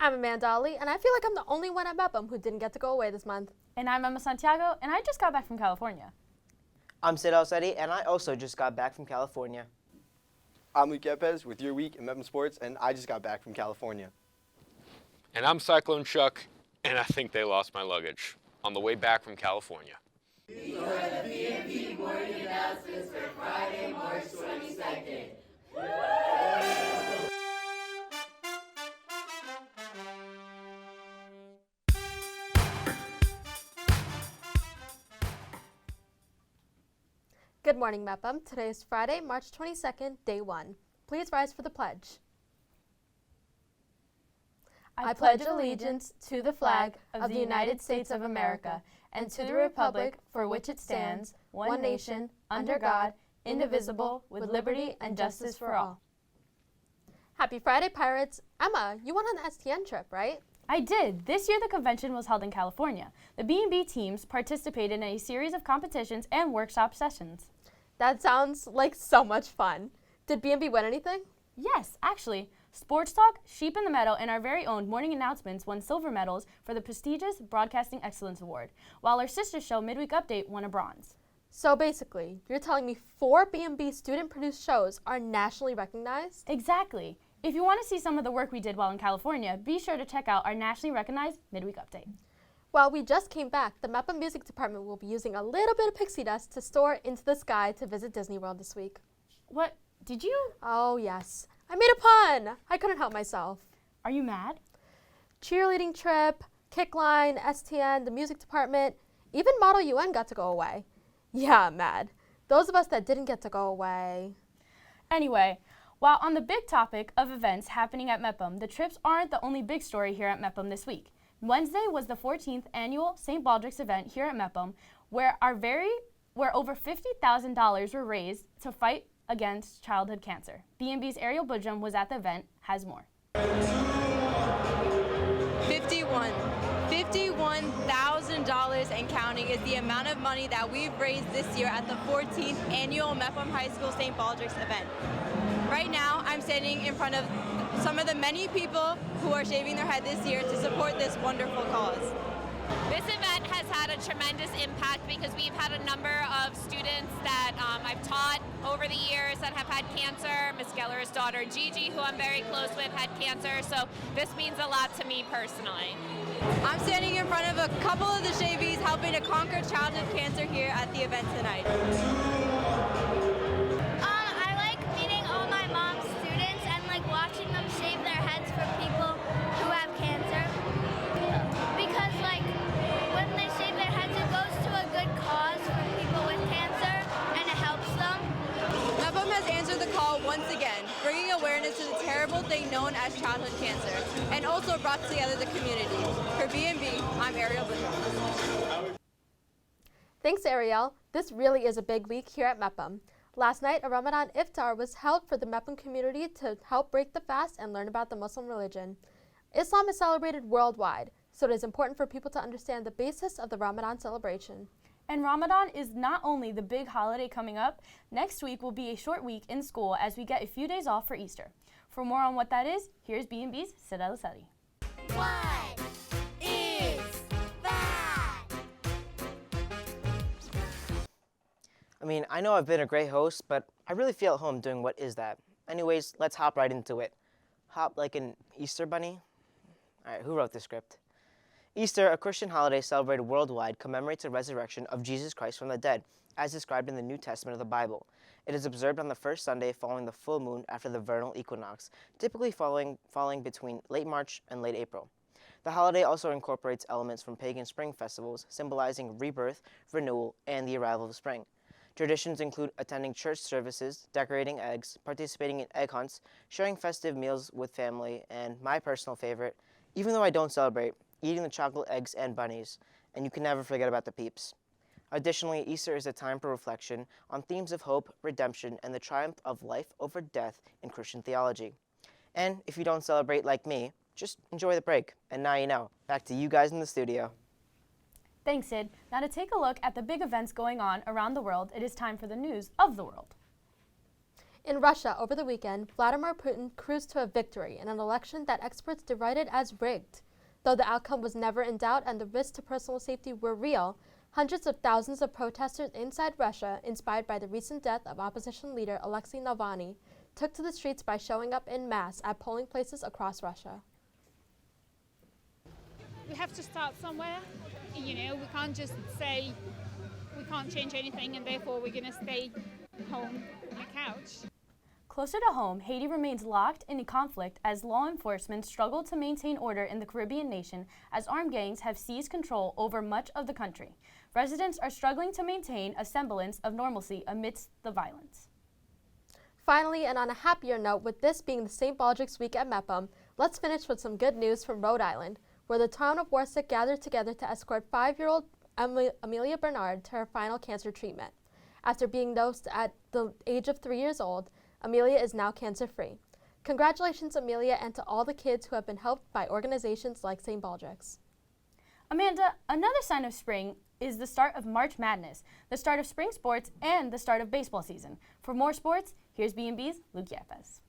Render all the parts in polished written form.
I'm Amanda Ali, and I feel like I'm the only one at Mepham who didn't get to go away this month. And I'm Emma Santiago, and I just got back from California. I'm Elisetty, and I also just got back from California. I'm Yepez with Your Week in Mepham Sports, and I just got back from California. And I'm Cyclone Chuck, and I think they lost my luggage on the way back from California. We are the BMB morning announcements for Friday, March 22nd. Good morning, Mepham. Today is Friday, March 22nd, day 1. Please rise for the pledge. I pledge allegiance to the flag of the United States of America and to the republic for which it stands, one nation, under God, indivisible, with liberty and justice for all. Happy Friday, Pirates. Emma, you went on the STN trip, right? I did. This year the convention was held in California. The BMB teams participated in a series of competitions and workshop sessions. That sounds like so much fun. Did BMB win anything? Yes, actually. Sports Talk, Sheep in the Meadow, and our very own Morning Announcements won silver medals for the prestigious Broadcasting Excellence Award, while our sister show Midweek Update won a bronze. So basically, you're telling me 4 BMB student-produced shows are nationally recognized? Exactly. If you want to see some of the work we did while in California, be sure to check out our nationally recognized Midweek Update. While we just came back, the Mepham Music Department will be using a little bit of pixie dust to store into the sky to visit Disney World this week. What? Did you? Oh, yes. I made a pun. I couldn't help myself. Are you mad? Cheerleading trip, Kickline, STN, the music department, even Model UN got to go away. Yeah, I'm mad. Those of us that didn't get to go away. Anyway, while on the big topic of events happening at Mepham, the trips aren't the only big story here at Mepham this week. Wednesday was the 14th annual St. Baldrick's event here at Mepham, where over $50,000 were raised to fight against childhood cancer. BMB's Ariel Boodhram was at the event, has more. $51,000 and counting is the amount of money that we've raised this year at the 14th annual Mepham High School St. Baldrick's event. Right now, I'm standing in front of some of the many people who are shaving their head this year to support this wonderful cause. This event has had a tremendous impact because we've had a number of students that I've taught over the years that have had cancer. Ms. Geller's daughter Gigi, who I'm very close with, had cancer, so this means a lot to me personally. I'm standing in front of a couple of the shavies helping to conquer childhood cancer here at the event tonight. I like meeting all my mom's students and like watching them shave their heads for people who have cancer. Because like when they shave their heads, it goes to a good cause for people with cancer and it helps them. Mepham has answered the call once again, bringing awareness to the terrible thing known as childhood cancer, and also brought together the community. For BMB, I'm Ariel Boodhram. Thanks, Ariel. This really is a big week here at Mepham. Last night, a Ramadan Iftar was held for the Mepham community to help break the fast and learn about the Muslim religion. Islam is celebrated worldwide, so it is important for people to understand the basis of the Ramadan celebration. And Ramadan is not only the big holiday coming up, next week will be a short week in school as we get a few days off for Easter. For more on what that is, here's BMB's Elisetty. What is that? I mean, I know I've been a great host, but I really feel at home doing What Is That? Anyways, let's hop right into it. Hop like an Easter bunny? All right, who wrote the script? Easter, a Christian holiday celebrated worldwide, commemorates the resurrection of Jesus Christ from the dead, as described in the New Testament of the Bible. It is observed on the first Sunday following the full moon after the vernal equinox, typically falling between late March and late April. The holiday also incorporates elements from pagan spring festivals, symbolizing rebirth, renewal, and the arrival of spring. Traditions include attending church services, decorating eggs, participating in egg hunts, sharing festive meals with family, and my personal favorite, even though I don't celebrate, eating the chocolate eggs and bunnies, and you can never forget about the peeps. Additionally, Easter is a time for reflection on themes of hope, redemption, and the triumph of life over death in Christian theology. And if you don't celebrate like me, just enjoy the break. And now you know. Back to you guys in the studio. Thanks, Sid. Now to take a look at the big events going on around the world, it is time for the news of the world. In Russia, over the weekend, Vladimir Putin cruised to a victory in an election that experts derided as rigged. Though the outcome was never in doubt and the risks to personal safety were real, hundreds of thousands of protesters inside Russia, inspired by the recent death of opposition leader Alexei Navalny, took to the streets by showing up en masse at polling places across Russia. We have to start somewhere. You know, we can't just say we can't change anything and therefore we're going to stay home on the couch. Closer to home, Haiti remains locked in conflict as law enforcement struggle to maintain order in the Caribbean nation as armed gangs have seized control over much of the country. Residents are struggling to maintain a semblance of normalcy amidst the violence. Finally, and on a happier note, with this being the St. Baldrick's week at Mepham, let's finish with some good news from Rhode Island, where the town of Warsack gathered together to escort 5-year-old Amelia Bernard to her final cancer treatment. After being dosed at the age of 3 years old, Amelia is now cancer-free. Congratulations, Amelia, and to all the kids who have been helped by organizations like St. Baldrick's. Amanda, another sign of spring is the start of March Madness, the start of spring sports, and the start of baseball season. For more sports, here's BMB's Luke Yepez.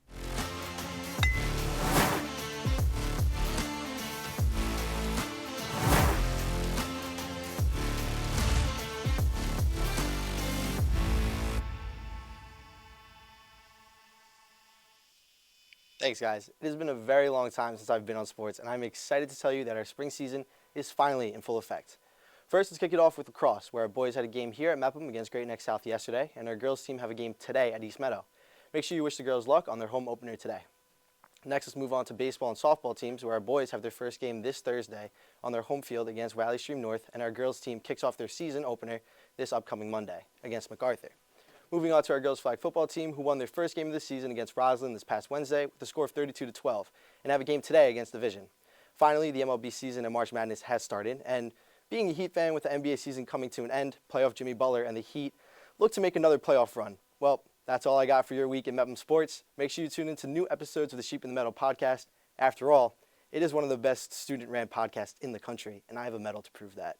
Thanks, guys. It has been a very long time since I've been on sports, and I'm excited to tell you that our spring season is finally in full effect. First, let's kick it off with lacrosse, where our boys had a game here at Mepham against Great Neck South yesterday, and our girls team have a game today at East Meadow. Make sure you wish the girls luck on their home opener today. Next, let's move on to baseball and softball teams, where our boys have their first game this Thursday on their home field against Valley Stream North, and our girls team kicks off their season opener this upcoming Monday against MacArthur. Moving on to our girls flag football team, who won their first game of the season against Roslyn this past Wednesday with a score of 32-12, and have a game today against Division. Finally, the MLB season and March Madness has started, and being a Heat fan with the NBA season coming to an end, playoff Jimmy Butler and the Heat look to make another playoff run. Well, that's all I got for your week in Mepham Sports. Make sure you tune in to new episodes of the Sheep in the Meadow podcast. After all, it is one of the best student-ran podcasts in the country, and I have a medal to prove that.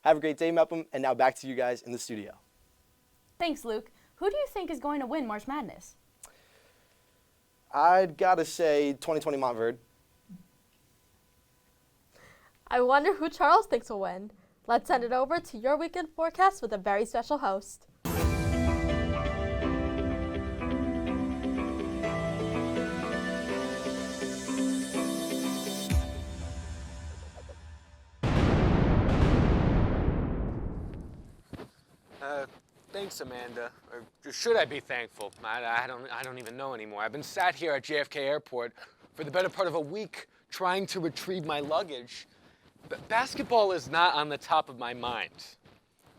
Have a great day, Mepham, and now back to you guys in the studio. Thanks, Luke. Who do you think is going to win March Madness? I'd gotta say 2020 Montverde. I wonder who Charles thinks will win. Let's send it over to your weekend forecast with a very special host. Thanks, Amanda. Or should I be thankful? I don't even know anymore. I've been sat here at JFK Airport for the better part of a week trying to retrieve my luggage. But basketball is not on the top of my mind.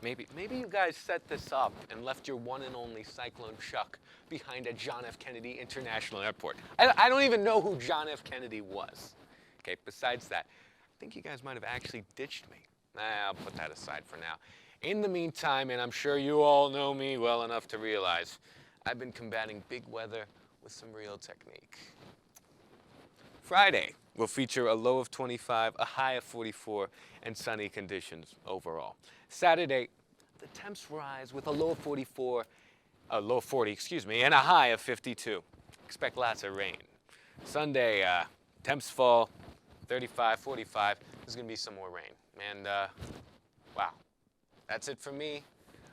Maybe you guys set this up and left your one and only Cyclone Chuck behind at John F. Kennedy International Airport. I don't even know who John F. Kennedy was. Okay, besides that, I think you guys might have actually ditched me. I'll put that aside for now. In the meantime, and I'm sure you all know me well enough to realize, I've been combating big weather with some real technique. Friday will feature a low of 25, a high of 44, and sunny conditions overall. Saturday, the temps rise with a low of 40, and a high of 52. Expect lots of rain. Sunday, temps fall, 35, 45. There's going to be some more rain. And, wow. That's it for me.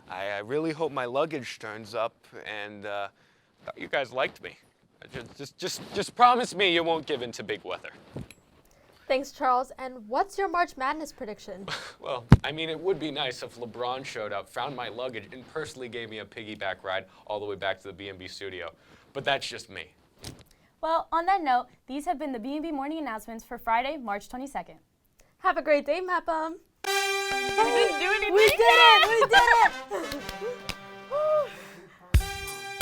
I really hope my luggage turns up, and thought you guys liked me. Just promise me you won't give in to big weather. Thanks, Charles. And what's your March Madness prediction? Well, I mean, it would be nice if LeBron showed up, found my luggage, and personally gave me a piggyback ride all the way back to the BMB studio. But that's just me. Well, on that note, these have been the BMB morning announcements for Friday, March 22nd. Have a great day, Mepham. We didn't do anything. We did it!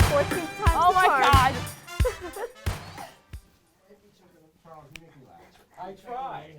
14th time's Oh the my charm. God. I tried.